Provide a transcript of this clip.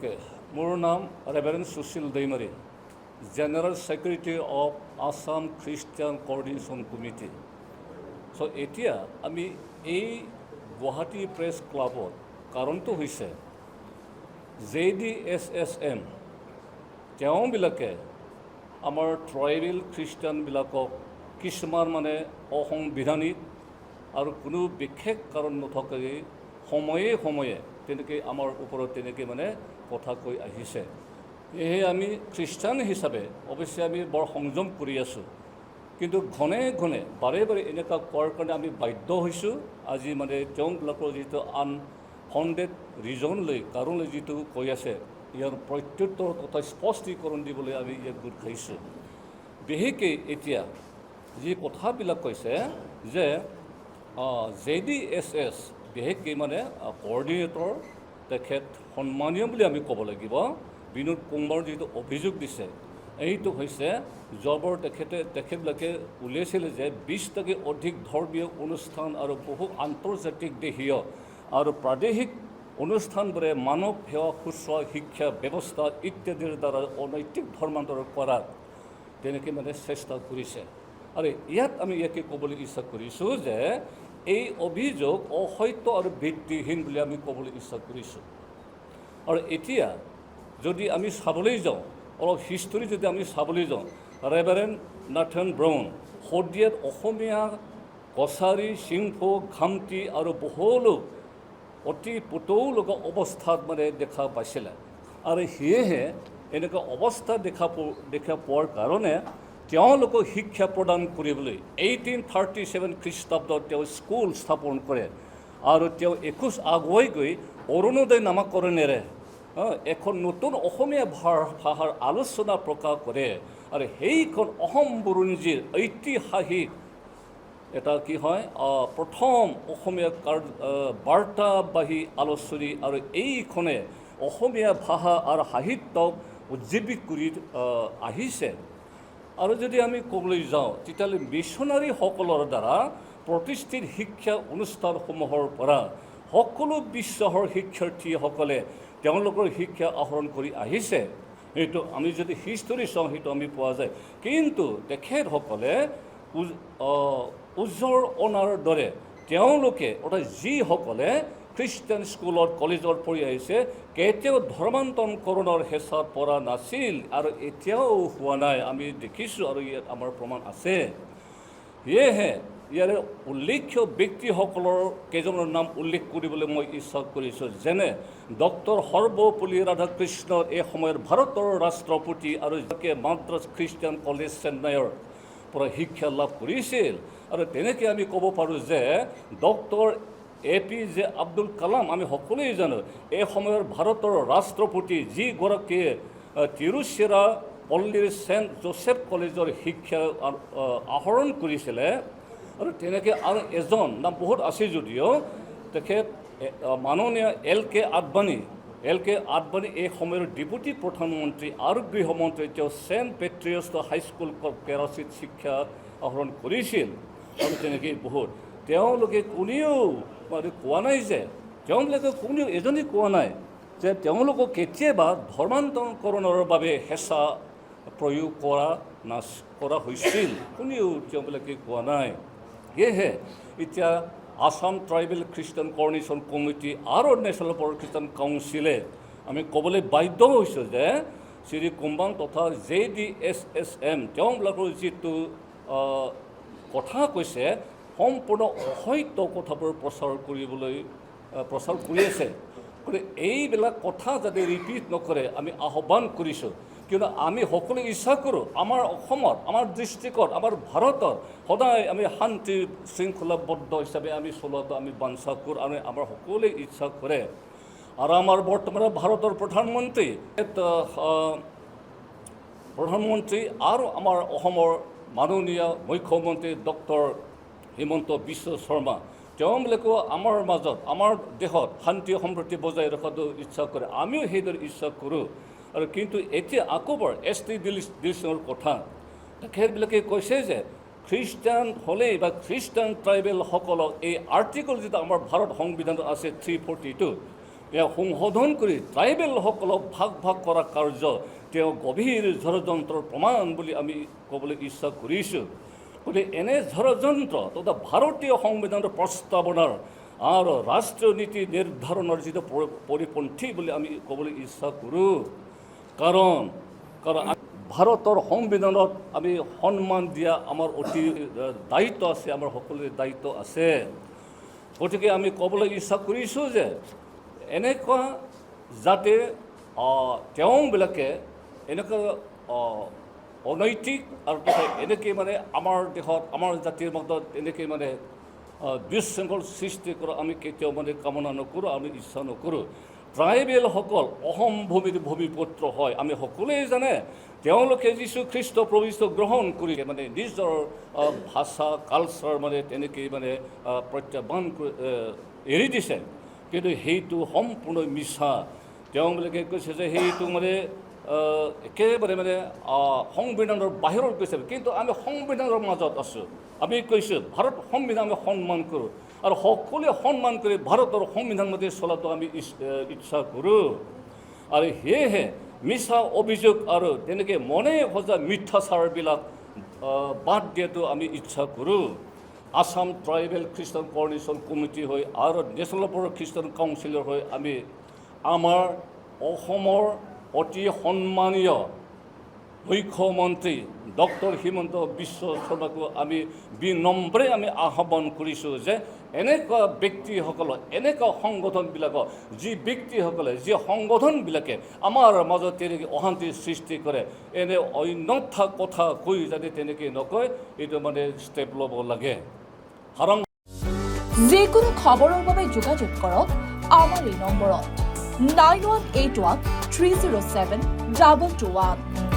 Okay, মোৰ নাম reverend Sushil Daimari, general secretary of Assam Christian coordination committee. So' এতিয়া আমি এই গুৱাহাটী প্ৰেছ ক্লাবত কাৰণটো হৈছে JDSSM তেওঁবিলাকে আমাৰ ট্ৰাইবেল খ্ৰীষ্টিয়ানবিলাকক কিছুমান অসাংবিধানিক আৰু কোনো বিশেষ কাৰণ নথকাকৈ সময়ে সময়ে তেনেকৈ আমাৰ ওপৰত তেনেকৈ কথা কৈ আহিছে। সেয়েহে আমি খ্ৰীষ্টান হিচাপে অৱশ্যে আমি বৰ সংযম কৰি আছোঁ, কিন্তু ঘনে ঘনে বাৰে বাৰে এনেকুৱা কোৱাৰ কাৰণে আমি বাধ্য হৈছোঁ। আজি তেওঁবিলাকৰ যিটো আনফাউণ্ডেড ৰিজন কাৰণলৈ যিটো কৈ আছে, ইয়াৰ প্ৰত্যুত্তৰ তথা স্পষ্টীকৰণ দিবলৈ আমি ইয়াক গোট খাইছোঁ। বিশেষকৈ এতিয়া যি কথাবিলাক কৈছে যে JDSS বিশেষকৈ কোঅৰ্ডিনেটৰ তেখেত সন্মানীয় বুলি আমি ক'ব লাগিব, বিনোদ কুমাৰ যিটো অভিযোগ দিছে এইটো হৈছে যোৱাবাৰ তেখেতবিলাকে উলিয়াইছিলে যে 20টাকৈ অধিক ধৰ্মীয় অনুষ্ঠান আৰু বহু আন্তৰ্জাতিক দেশীয় আৰু প্ৰাদেশিক অনুষ্ঠানবোৰে মানৱ সেৱা, শুশ্ৰূষা, শিক্ষা ব্যৱস্থা ইত্যাদিৰ দ্বাৰা অনৈতিক ধৰ্মান্তৰ কৰাৰ তেনেকৈ চেষ্টা কৰিছে। আৰু ইয়াত আমি ইয়াকে ক'বলৈ ইচ্ছা কৰিছোঁ যে এই অভিযোগ অসত্য আৰু ভিত্তিহীন বুলি আমি ক'বলৈ ইচ্ছা কৰিছোঁ। আৰু এতিয়া যদি আমি চাবলৈ যাওঁ, অলপ হিষ্টৰী যদি আমি চাবলৈ যাওঁ, ৰেভাৰেণ্ড নাথান ব্ৰাউন শদিয়াত অসমীয়া কছাৰী, চিংফো, ঘামটি আৰু বহুলোক অতি পুতৌ লগা অৱস্থাত দেখা পাইছিলে। আৰু সেয়েহে এনেকুৱা অৱস্থা দেখা পোৱাৰ কাৰণে তেওঁলোকক শিক্ষা প্ৰদান কৰিবলৈ 1837 খ্ৰীষ্টাব্দত তেওঁ স্কুল স্থাপন কৰে। আৰু তেওঁ এখোজ আগুৱাই গৈ অৰুণোদয় নামাকৰণেৰে এখন নতুন অসমীয়া ভাষাৰ আলোচনা প্ৰকাশ কৰে। আৰু সেইখন অসম বুৰঞ্জীৰ ঐতিহাসিক এটা কি হয় প্ৰথম অসমীয়া বাৰ্তাবাহী আলোচনী। আৰু এইখনে অসমীয়া ভাষা আৰু সাহিত্যক উজ্জীৱিত কৰি আহিছে। আৰু যদি আমি ক'বলৈ যাওঁ, তেতিয়াহ'লে মিছনাৰীসকলৰ দ্বাৰা প্ৰতিষ্ঠিত শিক্ষা অনুষ্ঠানসমূহৰ পৰা সকলো বিশ্বাসৰ শিক্ষাৰ্থীসকলে তেওঁলোকৰ শিক্ষা আহৰণ কৰি আহিছে। সেইটো আমি যদি হিষ্টৰী চাওঁ সেইটো আমি পোৱা যায়। কিন্তু তেখেতসকলে উজ্জ্বল অনাৰ দৰে তেওঁলোকে অৰ্থাৎ যিসকলে খ্ৰীষ্টান স্কুলত কলেজত পঢ়ি আহিছে কেতিয়াও ধৰ্মান্তৰণকৰণৰ হেঁচাত পৰা নাছিল আৰু এতিয়াও হোৱা নাই, আমি দেখিছোঁ আৰু ইয়াত আমাৰ প্ৰমাণ আছে। সেয়েহে ইয়াৰে উল্লেখ্য ব্যক্তিসকলৰ কেইজনৰ নাম উল্লেখ কৰিবলৈ মই ইচ্ছা কৰিছোঁ, যেনে ডক্টৰ সৰ্বপল্লী ৰাধাকৃষ্ণন এই সময়ৰ ভাৰতৰ ৰাষ্ট্ৰপতি আৰু যাকে মাদ্ৰাজ খ্ৰীষ্টান কলেজ চেন্নাইৰ পৰা শিক্ষা লাভ কৰিছিল। আৰু তেনেকৈ আমি ক'ব পাৰোঁ যে ডক্টৰ APJ আব্দুল কালাম, আমি সকলোৱে জানো এই সময়ৰ ভাৰতৰ ৰাষ্ট্ৰপতি, যিগৰাকীয়ে তিৰুচিৰাপল্লীৰ ছেণ্ট জোচেফ কলেজৰ শিক্ষা আহৰণ কৰিছিলে। আৰু তেনেকৈ আৰু এজন নাম বহুত আছে যদিও তেখেত মাননীয় LK আদবানী এই সময়ৰ ডেপুটি প্ৰধানমন্ত্ৰী আৰু গৃহমন্ত্ৰী, তেওঁ ছেণ্ট পেট্ৰিয়াছ হাইস্কুল কেৰাচিত শিক্ষা আহৰণ কৰিছিল। আৰু তেনেকৈ বহুত তেওঁলোকে কোনেও কোৱা নাই যে এজনে কোৱা নাই যে তেওঁলোকক কেতিয়াবা ধৰ্মান্তৰণকৰণৰ বাবে হেঁচা প্ৰয়োগ কৰা হৈছিল, কোনেও তেওঁবিলাকে কোৱা নাই। সেয়েহে এতিয়া আছাম ট্ৰাইবেল খ্ৰীষ্টান কোঅৰ্ডিনেশ্যন কমিটি আৰু নেশ্যনেল পাৱাৰ খ্ৰীষ্টান কাউন্সিলে আমি ক'বলৈ বাধ্য হৈছোঁ যে শ্ৰী কুম্বাং তথা JDSSM তেওঁবিলাকৰ যিটো কথা কৈছে সম্পূৰ্ণ অসত্য কথাবোৰ প্ৰচাৰ কৰি আছে। গতিকে এইবিলাক কথা যাতে ৰিপিট নকৰে আমি আহ্বান কৰিছোঁ, কিয়নো আমি সকলোৱে ইচ্ছা কৰোঁ আমাৰ অসমত, আমাৰ ডিষ্ট্ৰিক্টত, আমাৰ ভাৰতত সদায় আমি শান্তি শৃংখলাবদ্ধ হিচাপে আমি চলোৱাটো আমি বাঞ্ছা কৰোঁ আৰু আমাৰ সকলোৱে ইচ্ছা কৰে। আৰু আমাৰ বৰ্তমানে ভাৰতৰ প্ৰধানমন্ত্ৰী আৰু আমাৰ অসমৰ মাননীয় মুখ্যমন্ত্ৰী ডক্টৰ হিমন্ত বিশ্ব শৰ্মা, তেওঁবিলাকেও আমাৰ মাজত, আমাৰ দেশত শান্তি সম্প্ৰীতি বজাই ৰখাটো ইচ্ছা কৰে, আমিও সেইদৰে ইচ্ছা কৰোঁ। আৰু কিন্তু এতিয়া আকৌবাৰ ST ডিলিশ্যনৰ কথা তেখেতবিলাকে কৈছে যে খ্ৰীষ্টান হ'লেই বা খ্ৰীষ্টান ট্ৰাইবেলসকলক এই আৰ্টিকল যিটো আমাৰ ভাৰত সংবিধানত আছে 342, এয়া সংশোধন কৰি ট্ৰাইবেলসকলক ভাগ ভাগ কৰা কাৰ্য তেওঁ গভীৰ ষড়যন্ত্ৰৰ প্ৰমাণ বুলি আমি ক'বলৈ ইচ্ছা কৰিছোঁ। গতিকে এনে ষড়যন্ত্ৰ তথা ভাৰতীয় সংবিধানৰ প্ৰস্তাৱনাৰ আৰু ৰাষ্ট্ৰীয় নীতি নিৰ্ধাৰণৰ যিটো পৰিপন্থী বুলি আমি ক'বলৈ ইচ্ছা কৰোঁ। কাৰণ ভাৰতৰ সংবিধানত আমি সন্মান দিয়া আমাৰ অতি দায়িত্ব আছে, আমাৰ সকলোৰে দায়িত্ব আছে। গতিকে আমি ক'বলৈ ইচ্ছা কৰিছোঁ যে এনেকুৱা যাতে তেওঁবিলাকে এনেকুৱা অনৈতিক আৰু এনেকৈ মানে আমাৰ দেশত আমাৰ জাতিৰ মাজত এনেকৈ মানে বিশৃংখল সৃষ্টি কৰা আমি কেতিয়াও মানে কামনা নকৰোঁ, আমি ইচ্ছা নকৰোঁ। ট্ৰাইবেলসকল অসম ভূমিৰ ভূমিপুত্ৰ হয়, আমি সকলোৱে জানে। তেওঁলোকে যীশু খ্ৰীষ্ট প্ৰভু যীশু গ্ৰহণ কৰি মানে নিজৰ ভাষা কালচাৰ মানে তেনেকৈ মানে প্ৰত্যাহ্বান এৰি দিছে, কিন্তু সেইটো সম্পূৰ্ণ মিছা। তেওঁবিলাকে কৈছে যে সেইটো মানে একেবাৰে মানে সংবিধানৰ বাহিৰত গৈছে, কিন্তু আমি সংবিধানৰ মাজত আছোঁ। আমি কৈছোঁ ভাৰত সংবিধান আমি সন্মান কৰোঁ আৰু সকলোৱে সন্মান কৰি ভাৰতৰ সংবিধান মতে চলাটো আমি ইচ্ছা কৰোঁ। আৰু সেয়েহে মিছা অভিযোগ আৰু তেনেকৈ মনে সজা মিথ্যাচাৰবিলাক বাদ দিয়াটো আমি ইচ্ছা কৰোঁ। আসাম ট্ৰাইবেল খ্ৰীষ্টান কোঅৰ্ডিনেশ্যন কমিটি হৈ আৰু নেশ্যনেল ব'ৰ্ড অফ খ্ৰীষ্টান কাউন্সিলৰ হৈ আমি আমাৰ অসমৰ অতি সন্মানীয় মুখ্যমন্ত্ৰী ডক্টৰ হিমন্ত বিশ্ব শৰ্মাকো আমি বিনম্ৰে আমি আহ্বান কৰিছোঁ যে এনেকুৱা ব্যক্তিসকলক, এনেকুৱা সংগঠনবিলাকক, যি ব্যক্তিসকলে, যি সংগঠনবিলাকে আমাৰ মাজত তেনেকৈ অশান্তিৰ সৃষ্টি কৰে, এনে অন্যথা কথা কৈ যাতে তেনেকৈ নকয়, এইটো মানে ষ্টেপ ল'ব লাগে। যিকোনো খবৰৰ বাবে যোগাযোগ কৰক আমাৰ এই নম্বৰত 9181 307 2221।